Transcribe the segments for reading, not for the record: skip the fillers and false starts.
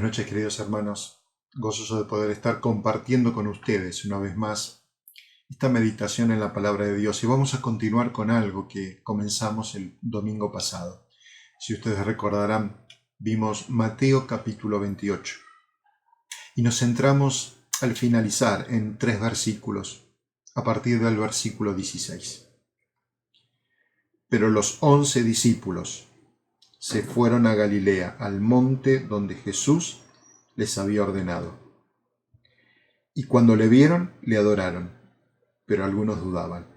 noches, queridos hermanos. Gozoso de poder estar compartiendo con ustedes una vez más esta meditación en la palabra de Dios. Y vamos a continuar con algo que comenzamos el domingo pasado. Si ustedes recordarán, vimos Mateo capítulo 28. Y nos centramos al finalizar en 3 versículos, a partir del versículo 16. Pero los 11 discípulos se fueron a Galilea, al monte donde Jesús les había ordenado. Y cuando le vieron, le adoraron, pero algunos dudaban.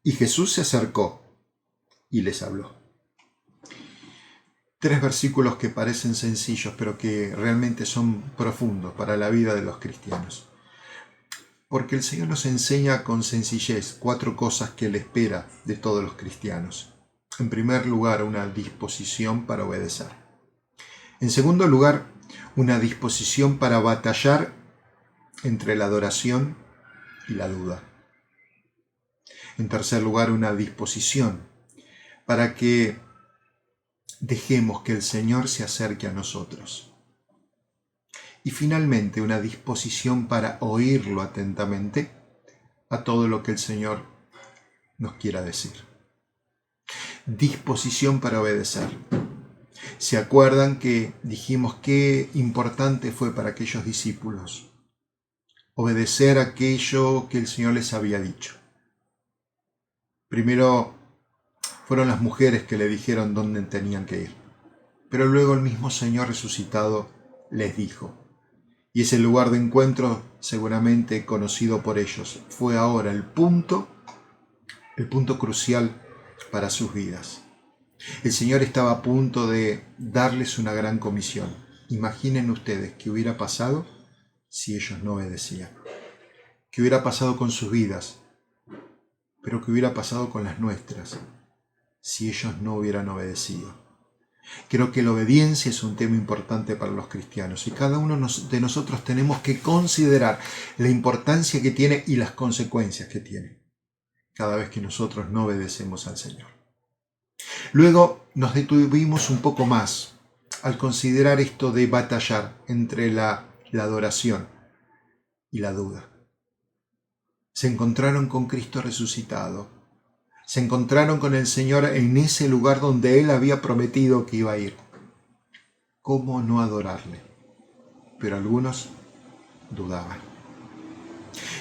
Y Jesús se acercó y les habló. 3 versículos que parecen sencillos, pero que realmente son profundos para la vida de los cristianos. Porque el Señor nos enseña con sencillez 4 cosas que Él espera de todos los cristianos. En primer lugar, una disposición para obedecer. En segundo lugar, una disposición para batallar entre la adoración y la duda. En tercer lugar, una disposición para que dejemos que el Señor se acerque a nosotros. Y finalmente, una disposición para oírlo atentamente a todo lo que el Señor nos quiera decir. Disposición para obedecer. ¿Se acuerdan que dijimos qué importante fue para aquellos discípulos obedecer aquello que el Señor les había dicho? Primero fueron las mujeres que le dijeron dónde tenían que ir, pero luego el mismo Señor resucitado les dijo. Y ese lugar de encuentro, seguramente conocido por ellos, fue ahora el punto crucial para sus vidas. El Señor estaba a punto de darles una gran comisión. Imaginen ustedes qué hubiera pasado si ellos no obedecían. ¿Qué hubiera pasado con sus vidas? Pero ¿qué hubiera pasado con las nuestras si ellos no hubieran obedecido? Creo que la obediencia es un tema importante para los cristianos y cada uno de nosotros tenemos que considerar la importancia que tiene y las consecuencias que tiene cada vez que nosotros no obedecemos al Señor. Luego nos detuvimos un poco más al considerar esto de batallar entre la adoración y la duda. Se encontraron con Cristo resucitado. Se encontraron con el Señor en ese lugar donde Él había prometido que iba a ir. ¿Cómo no adorarle? Pero algunos dudaban.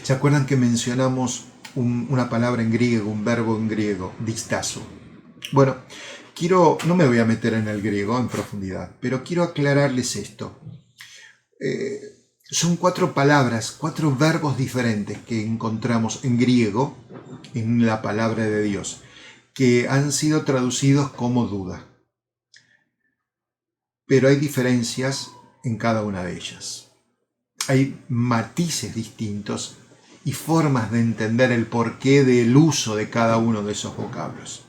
¿Se acuerdan que mencionamos una palabra en griego, un verbo en griego, distazo? Bueno, no me voy a meter en el griego en profundidad, pero quiero aclararles esto. Son 4 palabras, 4 verbos diferentes que encontramos en griego en la palabra de Dios, que han sido traducidos como duda. Pero hay diferencias en cada una de ellas. Hay matices distintos y formas de entender el porqué del uso de cada uno de esos vocablos.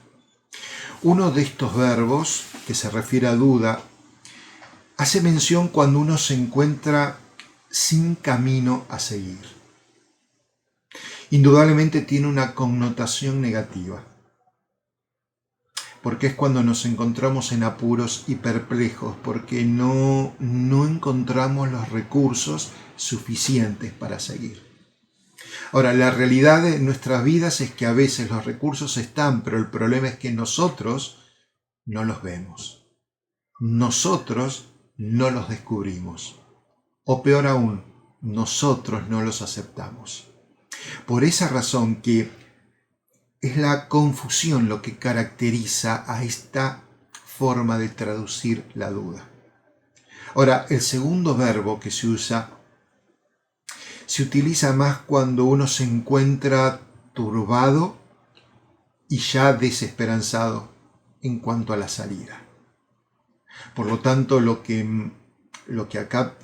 Uno de estos verbos, que se refiere a duda, hace mención cuando uno se encuentra sin camino a seguir. Indudablemente tiene una connotación negativa, porque es cuando nos encontramos en apuros y perplejos, porque no encontramos los recursos suficientes para seguir. Ahora, la realidad de nuestras vidas es que a veces los recursos están, pero el problema es que nosotros no los vemos. Nosotros no los descubrimos. O peor aún, nosotros no los aceptamos. Por esa razón que es la confusión lo que caracteriza a esta forma de traducir la duda. Ahora, el segundo verbo que se usa se utiliza más cuando uno se encuentra turbado y ya desesperanzado en cuanto a la salida. Por lo tanto, lo que acá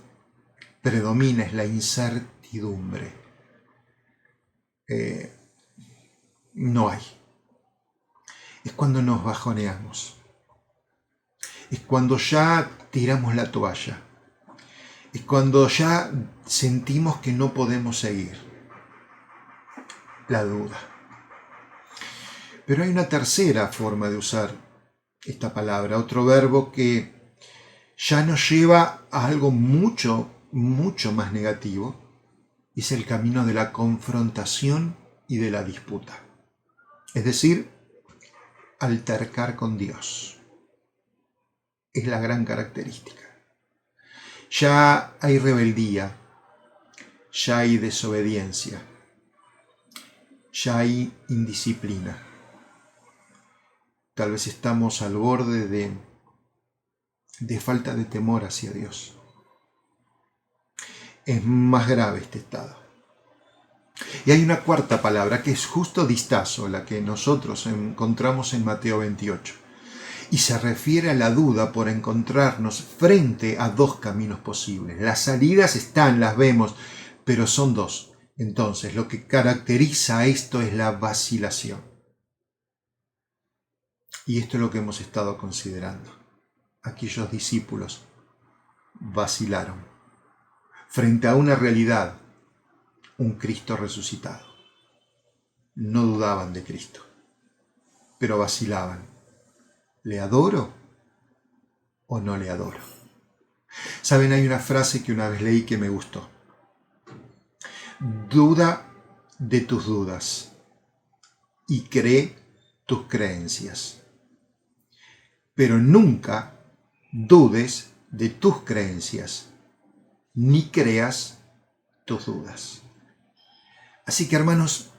predomina es la incertidumbre. No hay. Es cuando nos bajoneamos. Es cuando ya tiramos la toalla. Es cuando ya sentimos que no podemos seguir. La duda. Pero hay una tercera forma de usar esta palabra, otro verbo que ya nos lleva a algo mucho, mucho más negativo. Es el camino de la confrontación y de la disputa. Es decir, altercar con Dios. Es la gran característica. Ya hay rebeldía, ya hay desobediencia, ya hay indisciplina. Tal vez estamos al borde de falta de temor hacia Dios. Es más grave este estado. Y hay una cuarta palabra que es justo distazo, la que nosotros encontramos en Mateo 28. Y se refiere a la duda por encontrarnos frente a dos caminos posibles. Las salidas están, las vemos, pero son dos. Entonces, lo que caracteriza a esto es la vacilación. Y esto es lo que hemos estado considerando. Aquellos discípulos vacilaron frente a una realidad, un Cristo resucitado. No dudaban de Cristo, pero vacilaban. ¿Le adoro o no le adoro? Saben, hay una frase que una vez leí que me gustó. Duda de tus dudas y cree tus creencias. Pero nunca dudes de tus creencias, ni creas tus dudas. Así que, hermanos,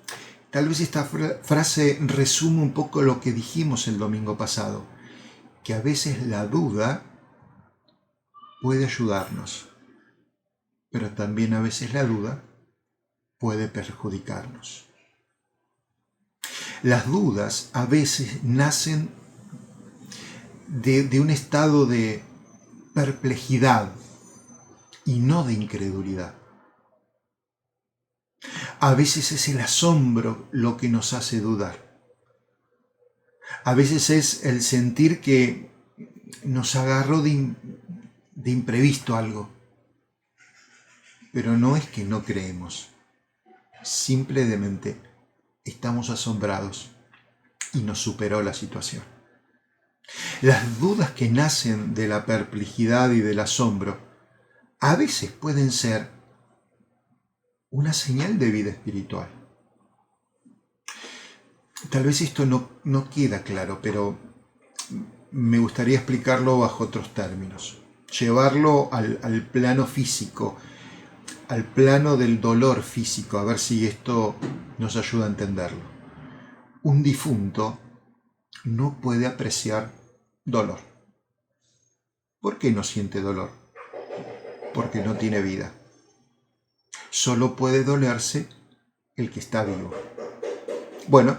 tal vez esta frase resume un poco lo que dijimos el domingo pasado, que a veces la duda puede ayudarnos, pero también a veces la duda puede perjudicarnos. Las dudas a veces nacen de un estado de perplejidad y no de incredulidad. A veces es el asombro lo que nos hace dudar. A veces es el sentir que nos agarró de imprevisto algo. Pero no es que no creemos. Simplemente estamos asombrados y nos superó la situación. Las dudas que nacen de la perplejidad y del asombro a veces pueden ser una señal de vida espiritual. Tal vez esto no queda claro, pero me gustaría explicarlo bajo otros términos. Llevarlo al plano físico, al plano del dolor físico, a ver si esto nos ayuda a entenderlo. Un difunto no puede apreciar dolor. ¿Por qué no siente dolor? Porque no tiene vida. Solo puede dolerse el que está vivo. Bueno,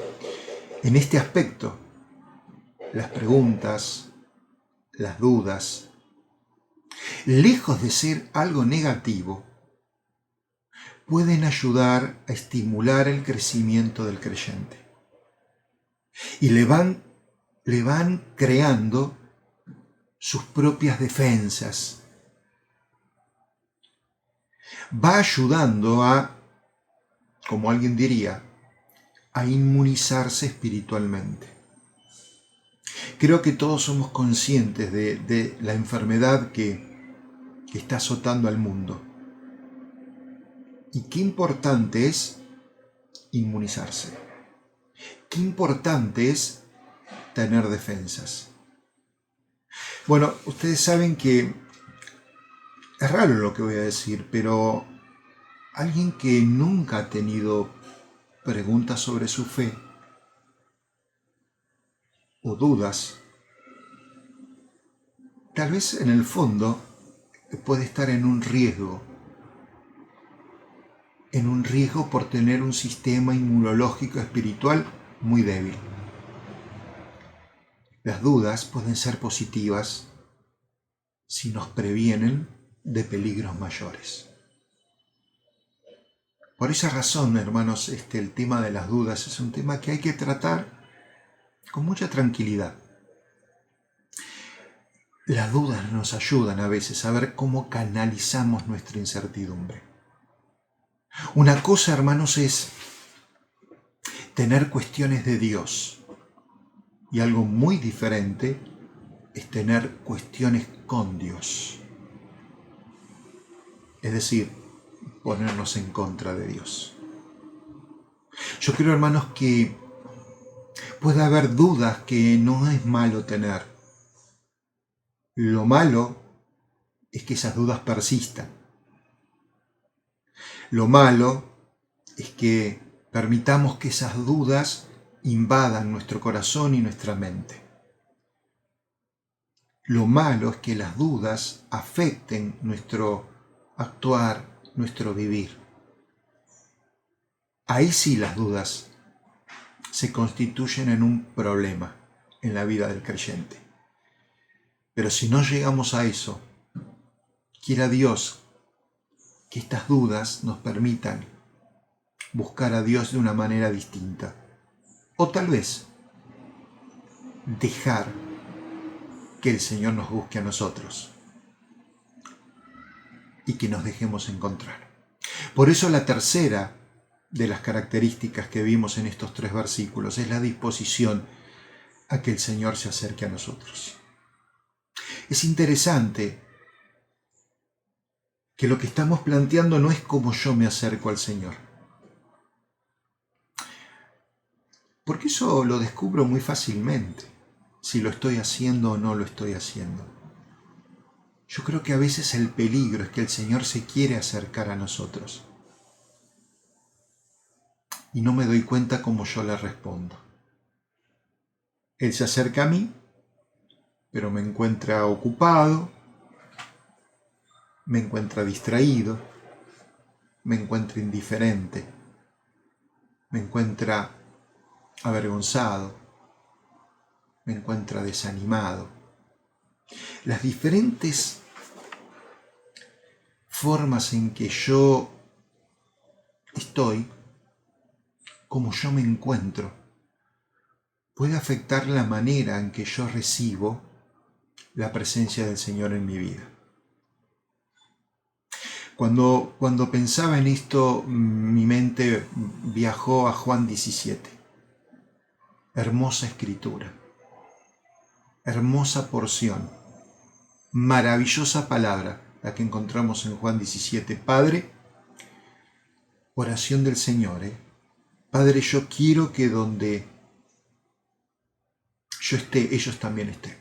en este aspecto, las preguntas, las dudas, lejos de ser algo negativo, pueden ayudar a estimular el crecimiento del creyente. Y le van creando sus propias defensas. Va ayudando a, como alguien diría, a inmunizarse espiritualmente. Creo que todos somos conscientes de la enfermedad que está azotando al mundo. Y qué importante es inmunizarse. Qué importante es tener defensas. Bueno, ustedes saben que es raro lo que voy a decir, pero alguien que nunca ha tenido preguntas sobre su fe o dudas, tal vez en el fondo puede estar en un riesgo por tener un sistema inmunológico espiritual muy débil. Las dudas pueden ser positivas si nos previenen de peligros mayores. Por esa razón, hermanos, el tema de las dudas es un tema que hay que tratar con mucha tranquilidad. Las dudas nos ayudan a veces a ver cómo canalizamos nuestra incertidumbre. Una cosa, hermanos, es tener cuestiones de Dios y algo muy diferente es tener cuestiones con Dios. Es decir, ponernos en contra de Dios. Yo creo, hermanos, que puede haber dudas que no es malo tener. Lo malo es que esas dudas persistan. Lo malo es que permitamos que esas dudas invadan nuestro corazón y nuestra mente. Lo malo es que las dudas afecten nuestro actuar, nuestro vivir. Ahí sí las dudas se constituyen en un problema en la vida del creyente. Pero si no llegamos a eso, quiera Dios que estas dudas nos permitan buscar a Dios de una manera distinta. O tal vez dejar que el Señor nos busque a nosotros y que nos dejemos encontrar. Por eso la tercera de las características que vimos en estos 3 versículos es la disposición a que el Señor se acerque a nosotros. Es interesante que lo que estamos planteando no es cómo yo me acerco al Señor. Porque eso lo descubro muy fácilmente, si lo estoy haciendo o no lo estoy haciendo. Yo creo que a veces el peligro es que el Señor se quiere acercar a nosotros y no me doy cuenta cómo yo le respondo. Él se acerca a mí, pero me encuentra ocupado, me encuentra distraído, me encuentra indiferente, me encuentra avergonzado, me encuentra desanimado. Las diferentes formas en que yo estoy, como yo me encuentro, puede afectar la manera en que yo recibo la presencia del Señor en mi vida. Cuando pensaba en esto, mi mente viajó a Juan 17. Hermosa escritura, hermosa porción, maravillosa palabra, la que encontramos en Juan 17. Padre, oración del Señor, Padre, yo quiero que donde yo esté, ellos también estén.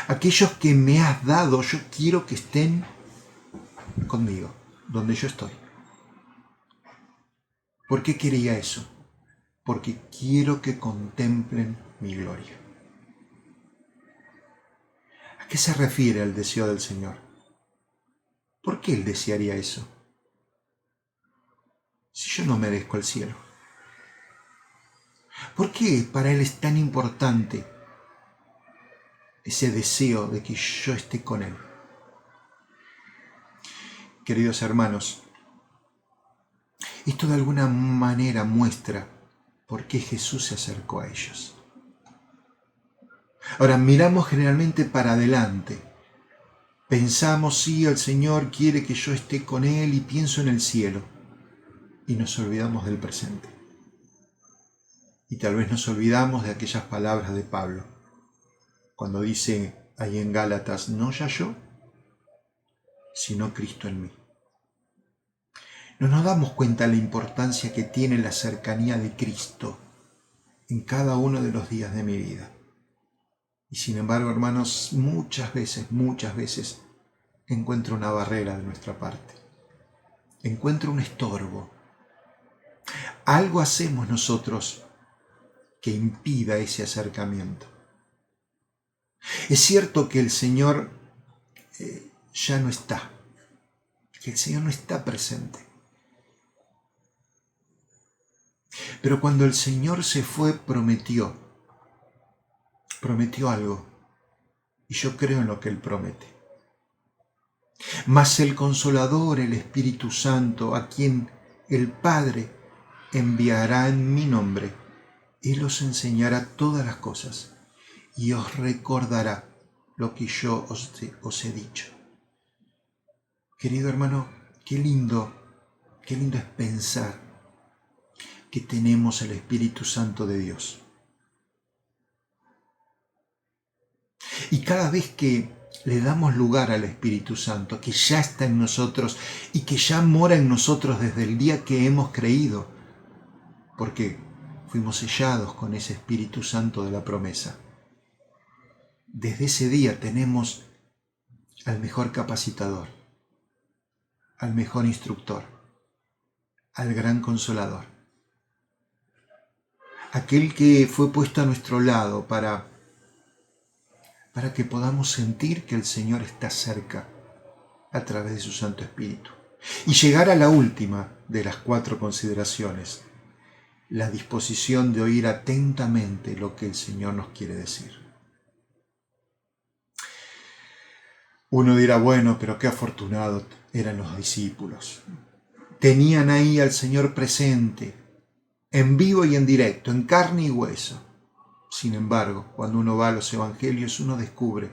Aquellos que me has dado, yo quiero que estén conmigo, donde yo estoy. ¿Por qué quería eso? Porque quiero que contemplen mi gloria. ¿A qué se refiere el deseo del Señor? ¿Por qué Él desearía eso? Si yo no merezco el cielo. ¿Por qué para Él es tan importante ese deseo de que yo esté con Él? Queridos hermanos, esto de alguna manera muestra por qué Jesús se acercó a ellos. Ahora, miramos generalmente para adelante. Pensamos, sí, el Señor quiere que yo esté con Él y pienso en el cielo. Y nos olvidamos del presente. Y tal vez nos olvidamos de aquellas palabras de Pablo, cuando dice ahí en Gálatas, no ya yo, sino Cristo en mí. No nos damos cuenta de la importancia que tiene la cercanía de Cristo en cada uno de los días de mi vida. Y sin embargo, hermanos, muchas veces encuentro una barrera de nuestra parte. Encuentro un estorbo. Algo hacemos nosotros que impida ese acercamiento. Es cierto que el Señor ya no está, que el Señor no está presente. Pero cuando el Señor se fue, prometió algo, y yo creo en lo que Él promete. Mas el Consolador, el Espíritu Santo, a quien el Padre enviará en mi nombre, Él os enseñará todas las cosas y os recordará lo que yo os he dicho. Querido hermano, qué lindo es pensar que tenemos el Espíritu Santo de Dios. Y cada vez que le damos lugar al Espíritu Santo, que ya está en nosotros y que ya mora en nosotros desde el día que hemos creído, porque fuimos sellados con ese Espíritu Santo de la promesa. Desde ese día tenemos al mejor capacitador, al mejor instructor, al gran consolador, aquel que fue puesto a nuestro lado para que podamos sentir que el Señor está cerca a través de su Santo Espíritu. Y llegar a la última de las 4 consideraciones, la disposición de oír atentamente lo que el Señor nos quiere decir. Uno dirá, bueno, pero qué afortunados eran los discípulos. Tenían ahí al Señor presente, en vivo y en directo, en carne y hueso. Sin embargo, cuando uno va a los evangelios, uno descubre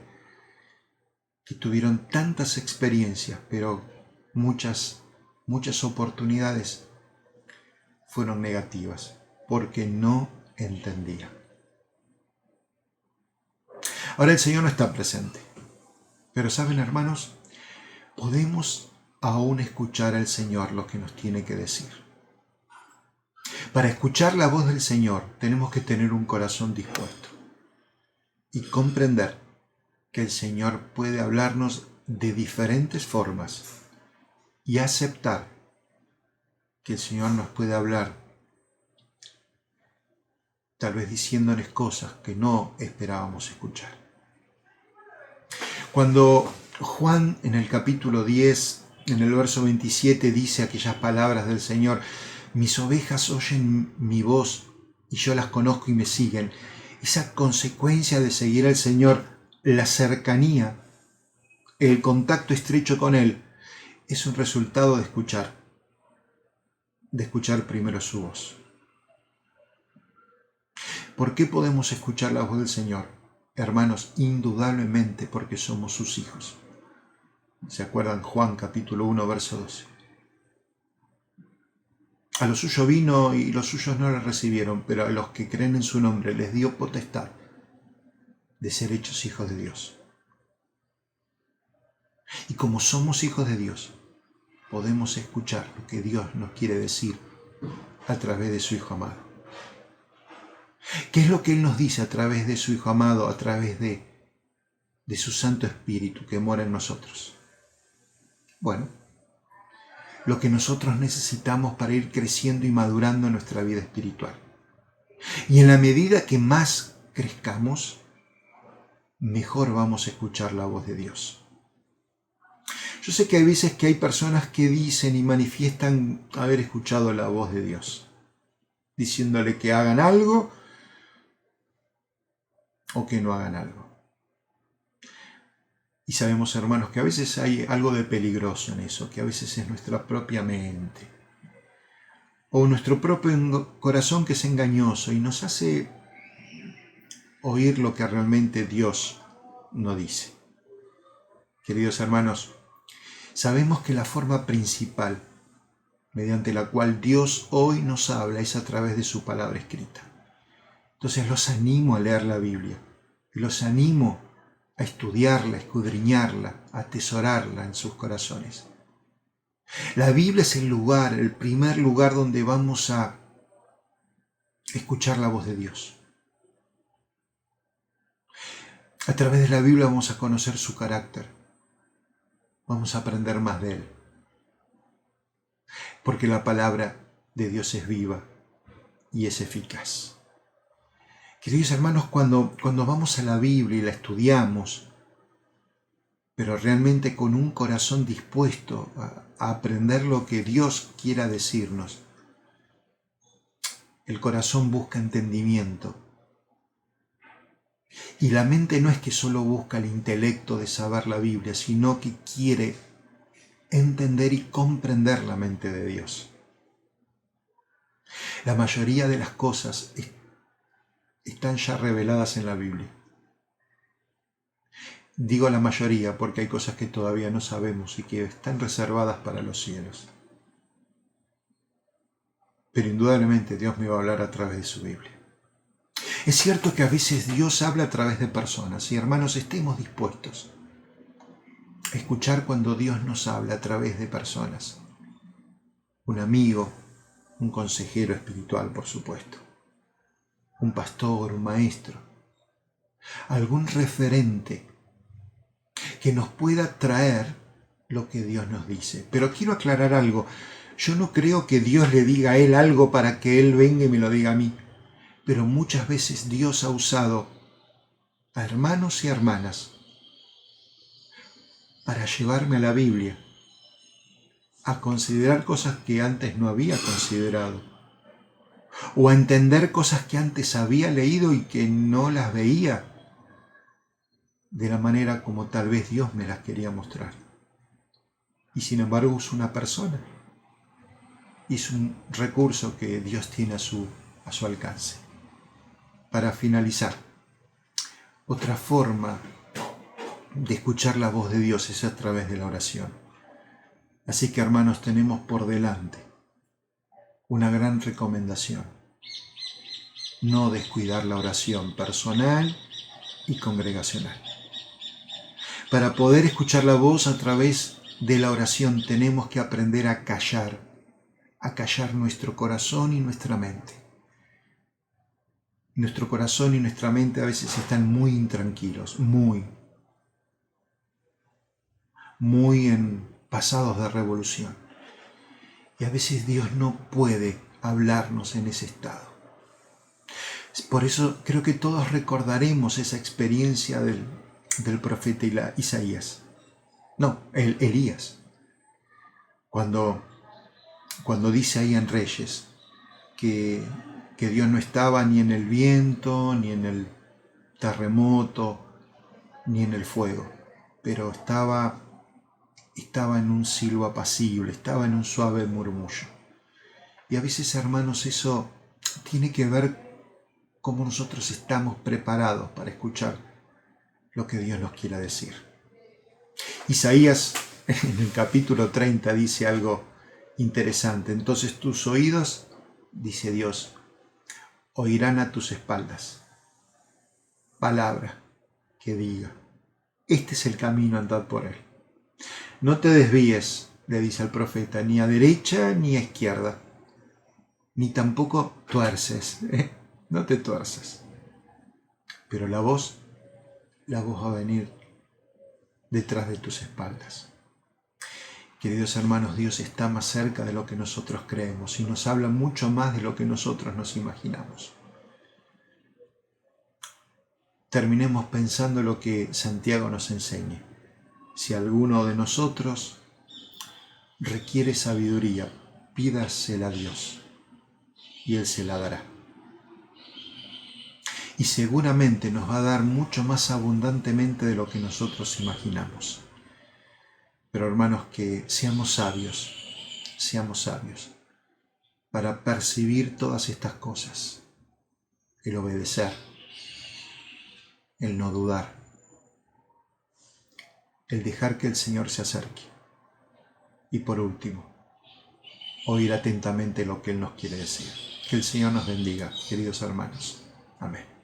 que tuvieron tantas experiencias, pero muchas oportunidades fueron negativas, porque no entendían. Ahora el Señor no está presente, pero ¿saben, hermanos? Podemos aún escuchar al Señor lo que nos tiene que decir. Para escuchar la voz del Señor tenemos que tener un corazón dispuesto y comprender que el Señor puede hablarnos de diferentes formas y aceptar que el Señor nos puede hablar tal vez diciéndonos cosas que no esperábamos escuchar. Cuando Juan en el capítulo 10, en el verso 27, dice aquellas palabras del Señor: mis ovejas oyen mi voz y yo las conozco y me siguen. Esa consecuencia de seguir al Señor, la cercanía, el contacto estrecho con Él, es un resultado de escuchar primero su voz. ¿Por qué podemos escuchar la voz del Señor? Hermanos, indudablemente porque somos sus hijos. ¿Se acuerdan? Juan capítulo 1, verso 12. A lo suyo vino y los suyos no le recibieron, pero a los que creen en su nombre les dio potestad de ser hechos hijos de Dios. Y como somos hijos de Dios, podemos escuchar lo que Dios nos quiere decir a través de su Hijo amado. ¿Qué es lo que Él nos dice a través de su Hijo amado, a través de su Santo Espíritu que mora en nosotros? Bueno, lo que nosotros necesitamos para ir creciendo y madurando en nuestra vida espiritual. Y en la medida que más crezcamos, mejor vamos a escuchar la voz de Dios. Yo sé que hay veces que hay personas que dicen y manifiestan haber escuchado la voz de Dios, diciéndole que hagan algo o que no hagan algo. Y sabemos, hermanos, que a veces hay algo de peligroso en eso, que a veces es nuestra propia mente o nuestro propio corazón que es engañoso y nos hace oír lo que realmente Dios no dice. Queridos hermanos, sabemos que la forma principal mediante la cual Dios hoy nos habla es a través de su palabra escrita. Entonces los animo a leer la Biblia y los animo a estudiarla, a escudriñarla, a atesorarla en sus corazones. La Biblia es el primer lugar donde vamos a escuchar la voz de Dios. A través de la Biblia vamos a conocer su carácter, vamos a aprender más de Él, porque la palabra de Dios es viva y es eficaz. Queridos hermanos, cuando vamos a la Biblia y la estudiamos, pero realmente con un corazón dispuesto a aprender lo que Dios quiera decirnos, el corazón busca entendimiento. Y la mente no es que solo busca el intelecto de saber la Biblia, sino que quiere entender y comprender la mente de Dios. La mayoría de las cosas están ya reveladas en la Biblia. Digo la mayoría porque hay cosas que todavía no sabemos y que están reservadas para los cielos. Pero indudablemente Dios me va a hablar a través de su Biblia. Es cierto que a veces Dios habla a través de personas y hermanos, estemos dispuestos a escuchar cuando Dios nos habla a través de personas. Un amigo, un consejero espiritual, por supuesto, un pastor, un maestro, algún referente que nos pueda traer lo que Dios nos dice. Pero quiero aclarar algo. Yo no creo que Dios le diga a él algo para que él venga y me lo diga a mí. Pero muchas veces Dios ha usado a hermanos y hermanas para llevarme a la Biblia, a considerar cosas que antes no había considerado, o a entender cosas que antes había leído y que no las veía de la manera como tal vez Dios me las quería mostrar. Y sin embargo es una persona, es un recurso que Dios tiene a su alcance. Para finalizar, otra forma de escuchar la voz de Dios es a través de la oración. Así que hermanos, tenemos por delante una gran recomendación: no descuidar la oración personal y congregacional. Para poder escuchar la voz a través de la oración tenemos que aprender a callar nuestro corazón y nuestra mente. Nuestro corazón y nuestra mente a veces están muy intranquilos, muy pasados de revolución. Y a veces Dios no puede hablarnos en ese estado. Por eso creo que todos recordaremos esa experiencia del profeta Isaías. No, Elías. Cuando dice ahí en Reyes que Dios no estaba ni en el viento, ni en el terremoto, ni en el fuego, pero estaba en un silbo apacible, estaba en un suave murmullo. Y a veces, hermanos, eso tiene que ver cómo nosotros estamos preparados para escuchar lo que Dios nos quiera decir. Isaías en el capítulo 30 dice algo interesante. Entonces tus oídos, dice Dios, oirán a tus espaldas palabra que diga: este es el camino, andad por él. No te desvíes, le dice al profeta, ni a derecha ni a izquierda, ni tampoco tuerces, no te tuerces. Pero la voz va a venir detrás de tus espaldas. Queridos hermanos, Dios está más cerca de lo que nosotros creemos y nos habla mucho más de lo que nosotros nos imaginamos. Terminemos pensando lo que Santiago nos enseña. Si alguno de nosotros requiere sabiduría, pídasela a Dios y Él se la dará. Y seguramente nos va a dar mucho más abundantemente de lo que nosotros imaginamos. Pero hermanos, que seamos sabios para percibir todas estas cosas: el obedecer, el no dudar, el dejar que el Señor se acerque y, por último, oír atentamente lo que Él nos quiere decir. Que el Señor nos bendiga, queridos hermanos. Amén.